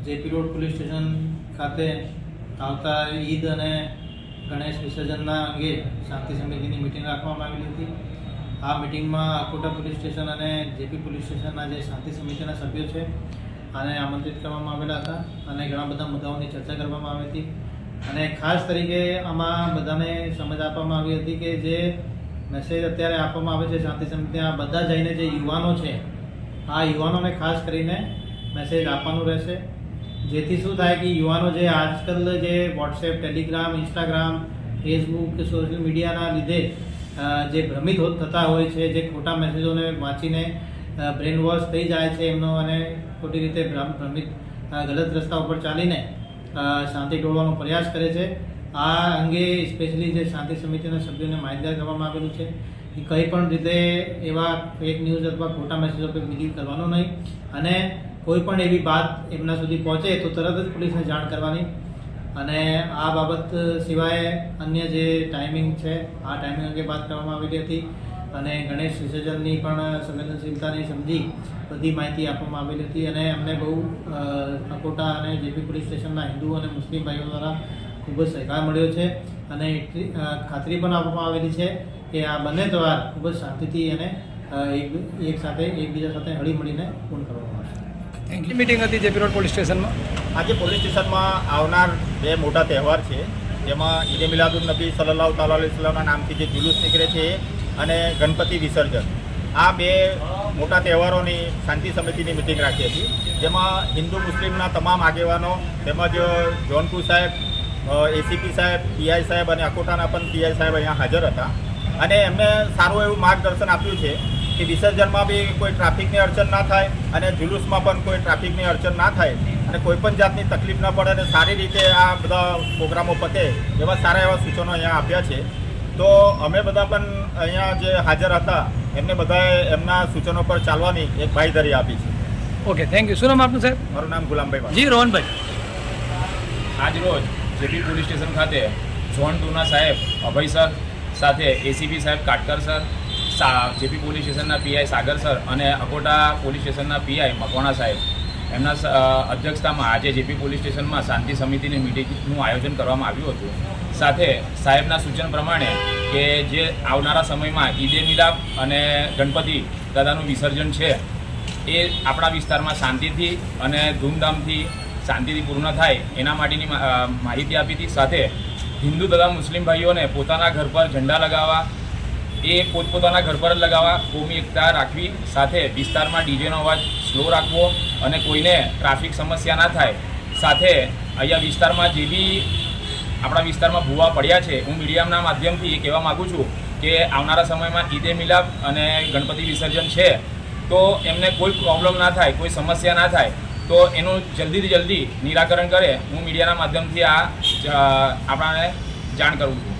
JP road police station ખાતે આવતા ઈદ અને ગણેશ વિસર્જનના અંગે શાંતિ સમિતિની મિટિંગ રાખવામાં આવેલી હતી. આ મિટિંગમાં અકોટા પોલીસ સ્ટેશન અને જેપી પોલીસ સ્ટેશનના જે શાંતિ સમિતિના સભ્યો છે આને આમંત્રિત કરવામાં આવેલા હતા અને ઘણા બધા મુદ્દાઓની ચર્ચા કરવામાં આવી હતી. અને ખાસ તરીકે આમાં બધાને સમજ આપવામાં આવી હતી કે જે મેસેજ અત્યારે આપવામાં આવે છે શાંતિ સમિતિના બધા જઈને જે યુવાનો છે આ યુવાનોને ખાસ કરીને મેસેજ આપવાનું રહેશે, જેથી શું થાય કે યુવાનો જે આજકાલ જે વોટ્સએપ, ટેલિગ્રામ, ઇન્સ્ટાગ્રામ, ફેસબુક કે સોશિયલ મીડિયાના લીધે જે ભ્રમિત થતા હોય છે, જે ખોટા મેસેજોને વાંચીને બ્રેન વોશ થઈ જાય છે એમનો અને ખોટી રીતે ભ્રમિત ગલત રસ્તા ઉપર ચાલીને શાંતિ તોડવાનો પ્રયાસ કરે છે. આ અંગે સ્પેશિયલી જે શાંતિ સમિતિના સભ્યોને માહિતગાર કરવામાં આવેલું છે કે કંઈ પણ રીતે એવા ફેક ન્યૂઝ અથવા ખોટા મેસેજો પર બિલીવ કરવાનો નહીં અને કોઈ પણ એવી વાત એમના સુધી પહોંચે તો તરત જ પોલીસને જાણ કરવાની. અને આ બાબત સિવાય અન્ય જે ટાઈમિંગ છે આ ટાઈમિંગ અંગે વાત કરવામાં આવેલી હતી અને ગણેશ વિસર્જનની પણ સંવેદનશીલતાને સમજી બધી માહિતી આપવામાં આવેલી હતી. અને અમને બહુ અકોટા અને જેપી પોલીસ સ્ટેશનના હિન્દુ અને મુસ્લિમ ભાઈઓ દ્વારા ખૂબ જ સહકાર મળ્યો છે અને એટલી ખાતરી પણ આપવામાં આવેલી છે કે આ બંને તહેવાર ખૂબ જ શાંતિથી અને એકબીજા સાથે હળી મળીને પૂર્ણ કરવામાં આવશે. મીટિંગ હતી જેપી રોડ પોલીસ સ્ટેશનમાં. આજે પોલીસ સ્ટેશનમાં આવનાર બે મોટા તહેવાર છે, જેમાં ઈદે મિલાદુન નબી સલ્લલ્લાહુ તાલા અલૈહિ વસલ્લમના નામથી જે જુલુસ નીકળે છે અને ગણપતિ વિસર્જન, આ બે મોટા તહેવારોની શાંતિ સમિતિની મિટિંગ રાખી હતી, જેમાં હિન્દુ મુસ્લિમના તમામ આગેવાનો તેમજ જોનપુર સાહેબ, એસીપી સાહેબ, પીઆઈ સાહેબ અને અકોટાના પણ પીઆઈ સાહેબ અહીંયા હાજર હતા. અને એમને સારું એવું માર્ગદર્શન આપ્યું છે કે વિસર્જનમાં બી કોઈ ટ્રાફિકની અડચણ ના થાય અને જુલુસમાં પણ કોઈ ટ્રાફિકની અડચણ ના થાય અને કોઈ પણ જાતની તકલીફ ન પડે અને સારી રીતે આ બધા પ્રોગ્રામો પતે એવા સારા એવા સૂચનો અહીંયા આપ્યા છે. તો અમે બધા પણ અહીંયા જે હાજર હતા એમને બધાએ એમના સૂચનો પર ચાલવાની એક બાંયધરી આપી છે. Okay, thank you. શું નામ આપનું સાહેબ? મારું નામ ગુલામભાઈ. જી રોહનભાઈ. આજ રોજ જેપી પોલીસ સ્ટેશન ખાતે ઝોન 2ના સાહેબ અભય સર સાથે એસીપી સાહેબ કાટકર સર, જેપી પોલીસ સ્ટેશનના પીઆઈ સાગર સર અને અકોટા પોલીસ સ્ટેશનના પીઆઈ મકવાણા સાહેબ એમના અધ્યક્ષતામાં આજે જેપી પોલીસ સ્ટેશનમાં શાંતિ સમિતિની મિટિંગનું આયોજન કરવામાં આવ્યું હતું. સાથે સાહેબના સૂચન પ્રમાણે કે જે આવનારા સમયમાં ઈદે મિલાદ અને ગણપતિ દાદાનું વિસર્જન છે એ આપણા વિસ્તારમાં શાંતિથી અને ધૂમધામથી શાંતિથી પૂર્ણ થાય એના માટેની માહિતી આપી હતી. સાથે હિન્દુ તથા મુસ્લિમ ભાઈઓને પોતાના ઘર પર ઝંડા લગાવવા, એ પોતપોતાના ઘર પર જ લગાવવા, કોમી એકતા રાખવી, સાથે વિસ્તારમાં ડીજેનો અવાજ સ્લો રાખવો અને કોઈને ટ્રાફિક સમસ્યા ના થાય. સાથે અહીંયા વિસ્તારમાં જે બી આપણા વિસ્તારમાં ભૂવા પડ્યા છે, હું મીડિયાના માધ્યમથી એ કહેવા માગું છું કે આવનારા સમયમાં ઈદે મિલાદ અને ગણપતિ વિસર્જન છે તો એમને કોઈ પ્રોબ્લેમ ના થાય, કોઈ સમસ્યા ના થાય, તો એનું જલ્દીથી જલ્દી નિરાકરણ કરે હું મીડિયાના માધ્યમથી આ આપણાને જાણ કરું છું.